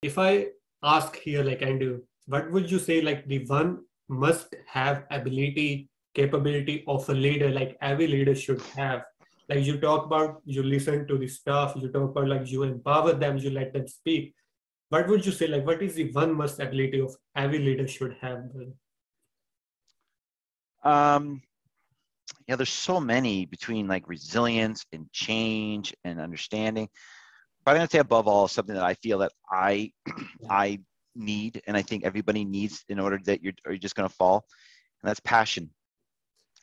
If I ask here, like Andrew, what would you say like the one must have ability, capability of a leader, like every leader should have? Like you talk about, you listen to the staff, you talk about like you empower them, you let them speak. What would you say, like what is the one must ability of every leader should have? Um, yeah, there's so many between like resilience and change and understanding. But I'm going to say above all, something that I feel that I need, and I think everybody needs in order that you're just going to fall, and that's passion.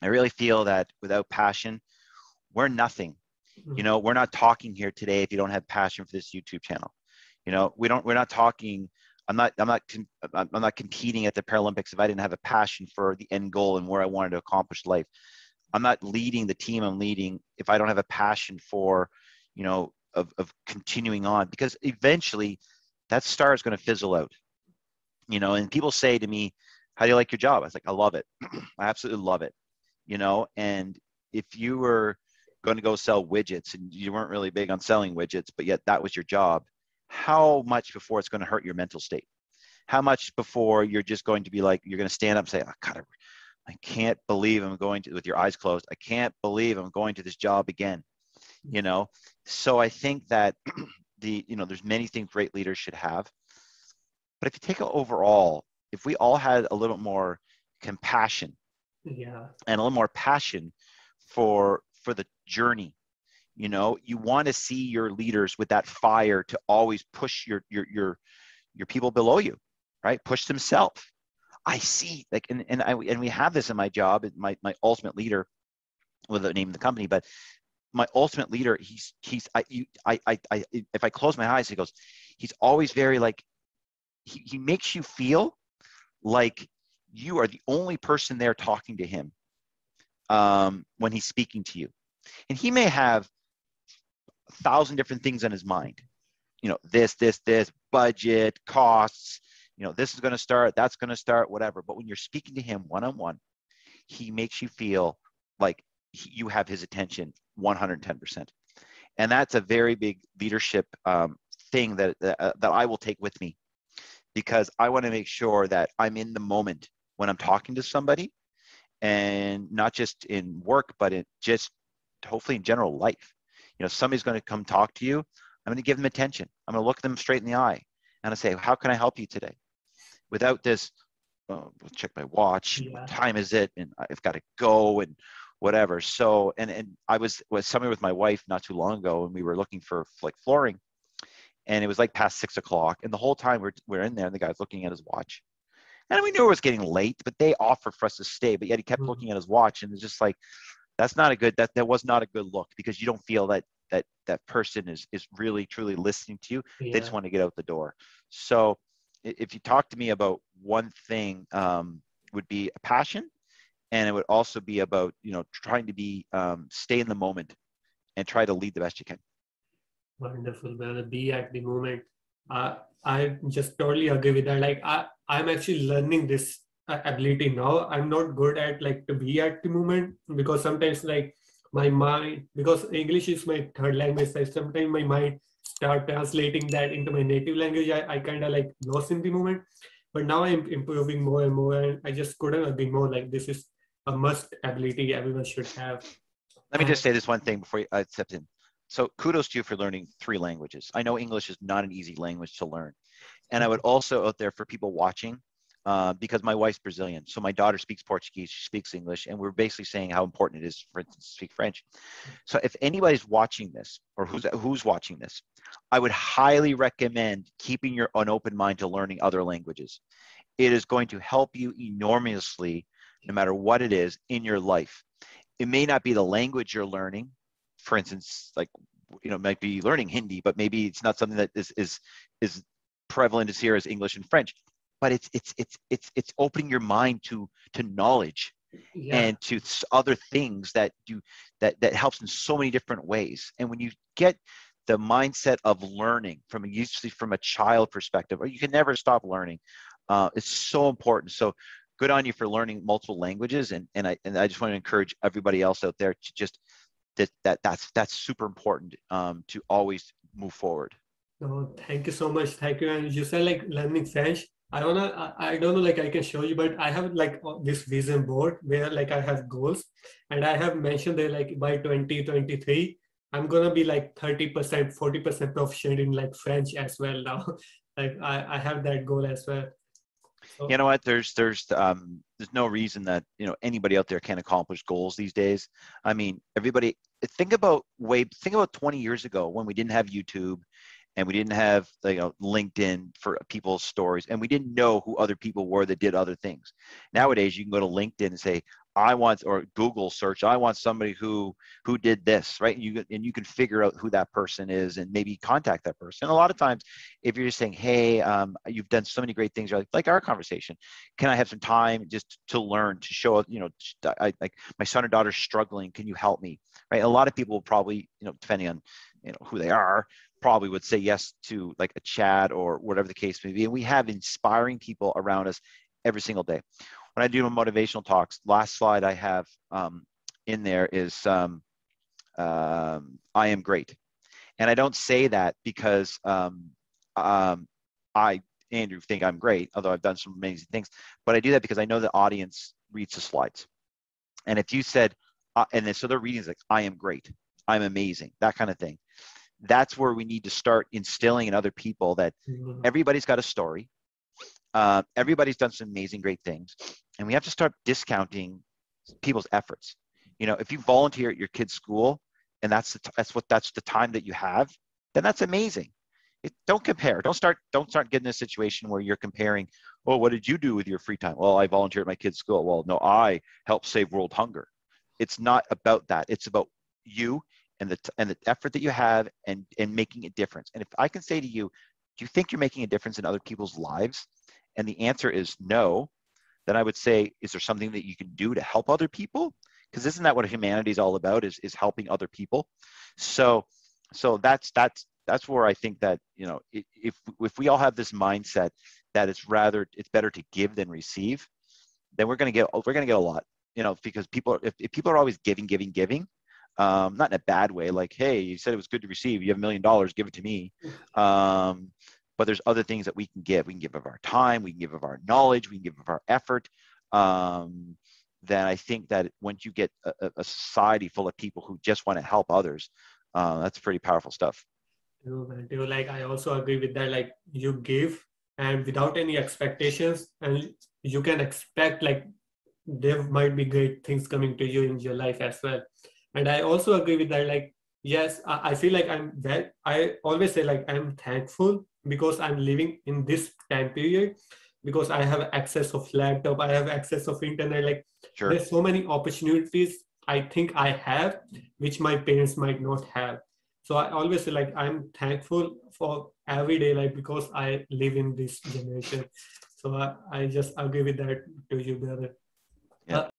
I really feel that without passion, we're nothing. You know, we're not talking here today if you don't have passion for this YouTube channel. You know, we're not talking. I'm not competing at the Paralympics if I didn't have a passion for the end goal and where I wanted to accomplish life. I'm not leading the team I'm leading if I don't have a passion for, you know, of continuing on, because eventually that star is going to fizzle out, you know. And people say to me, how do you like your job? I was like, I love it. I absolutely love it, you know. And if you were going to go sell widgets and you weren't really big on selling widgets, but yet that was your job, how much before it's going to hurt your mental state? How much before you're just going to be like, you're going to stand up and say, oh, God, I can't believe I'm going to, with your eyes closed, I can't believe I'm going to this job again, you know? So I think that you know, there's many things great leaders should have. But if you take it overall, if we all had a little more compassion Yeah. and a little more passion for the journey, you know, you want to see your leaders with that fire to always push your people below you, right? Push themselves. I see, like, and we have this in my job. My ultimate leader, with the name of the company, but my ultimate leader, if I close my eyes, he goes, he's always very like, he makes you feel like you are the only person there talking to him when he's speaking to you. And he may have 1,000 different things on his mind, you know, this, budget, costs, you know, this is going to start, that's going to start, whatever. But when you're speaking to him one-on-one, he makes you feel like you have his attention 110%. And that's a very big leadership thing that I will take with me, because I want to make sure that I'm in the moment when I'm talking to somebody, and not just in work, but in just hopefully in general life. You know, somebody's going to come talk to you, I'm going to give them attention. I'm going to look them straight in the eye and I say, how can I help you today? Without this, check my watch, and what time is it? And I've got to go and whatever. So, and I was somewhere with my wife not too long ago, and we were looking for like flooring, and it was like past 6 o'clock. And the whole time we're in there, and the guy's looking at his watch. And we knew it was getting late, but they offered for us to stay. But yet he kept looking at his watch, and it's just like, that's not a good, that was not a good look, because you don't feel that person is really truly listening to you. They just want to get out the door. So if you talk to me about one thing, would be a passion, and it would also be about, you know, trying to be stay in the moment and try to lead the best you can. Wonderful, brother. Be at the moment. I just totally agree with that. Like I'm actually learning this ability now. I'm not good at like to be at the moment, because sometimes like my mind, because English is my third language, so sometimes my mind start translating that into my native language. I kind of like lost in the moment, but now I'm improving more and more, and I just couldn't agree more. Like this is a must ability everyone should have. Let me just say this one thing before I step in. So kudos to you for learning 3 languages. I know English is not an easy language to learn. And I would also, out there for people watching, because my wife's Brazilian, so my daughter speaks Portuguese, she speaks English, and we're basically saying how important it is, for instance, to speak French. So if anybody's watching this, or who's watching this, I would highly recommend keeping an open mind to learning other languages. It is going to help you enormously, no matter what it is in your life. It may not be the language you're learning. For instance, like, you know, might be learning Hindi, but maybe it's not something that is prevalent as here as English and French. But it's opening your mind to knowledge, and to other things that helps in so many different ways. And when you get the mindset of learning usually from a child perspective, or you can never stop learning, it's so important. So good on you for learning multiple languages, and I just want to encourage everybody else out there to just that's super important to always move forward. Oh, thank you so much. Thank you. And you said like learning French. I don't know, like I can show you, but I have like this vision board where like I have goals, and I have mentioned that like by 2023, I'm gonna be like 30%, 40% proficient in like French as well now. Like I have that goal as well. You So know what? There's no reason that anybody out there can't accomplish goals these days. I mean, everybody. Think about 20 years ago when we didn't have YouTube, and we didn't have LinkedIn for people's stories, and we didn't know who other people were that did other things. Nowadays, you can go to LinkedIn and say, or Google search, I want somebody who did this, right? And you can figure out who that person is and maybe contact that person. And a lot of times, if you're just saying, hey, you've done so many great things, like our conversation, can I have some time just to learn, to show, like my son or daughter's struggling, can you help me, right? A lot of people will probably, depending on who they are, probably would say yes to like a chat or whatever the case may be. And we have inspiring people around us every single day. When I do my motivational talks, last slide I have in there is I am great. And I don't say that because Andrew, think I'm great, although I've done some amazing things. But I do that because I know the audience reads the slides. And if you said, and then so they're reading like, I am great, I'm amazing, that kind of thing. That's where we need to start instilling in other people that everybody's got a story. Everybody's done some amazing, great things. And we have to start discounting people's efforts. If you volunteer at your kid's school and that's the time that you have, then that's amazing. Don't compare. Don't start getting in a situation where you're comparing, oh, what did you do with your free time? Well, I volunteered at my kid's school. Well, no, I helped save world hunger. It's not about that. It's about you and the effort that you have and making a difference. And if I can say to you, do you think you're making a difference in other people's lives? And the answer is no. Then I would say, is there something that you can do to help other people? Because isn't that what humanity is all about? Is helping other people. So that's where I think that if we all have this mindset that it's better to give than receive, then we're gonna get a lot. Because if people are always giving, not in a bad way, like, hey, you said it was good to receive, you have $1 million, give it to me. But there's other things that we can give. We can give of our time, we can give of our knowledge, we can give of our effort. Then I think that once you get a society full of people who just want to help others, that's pretty powerful stuff. Like I also agree with that. Like you give and without any expectations, and you can expect like there might be great things coming to you in your life as well. And I also agree with that. Like, yes, I feel like I always say like I'm thankful because I'm living in this time period, because I have access of laptop, I have access of internet. Like Sure. there's so many opportunities I think I have, which my parents might not have. So I always say like I'm thankful for every day, like because I live in this generation. So I just agree with that to you, brother. Yeah.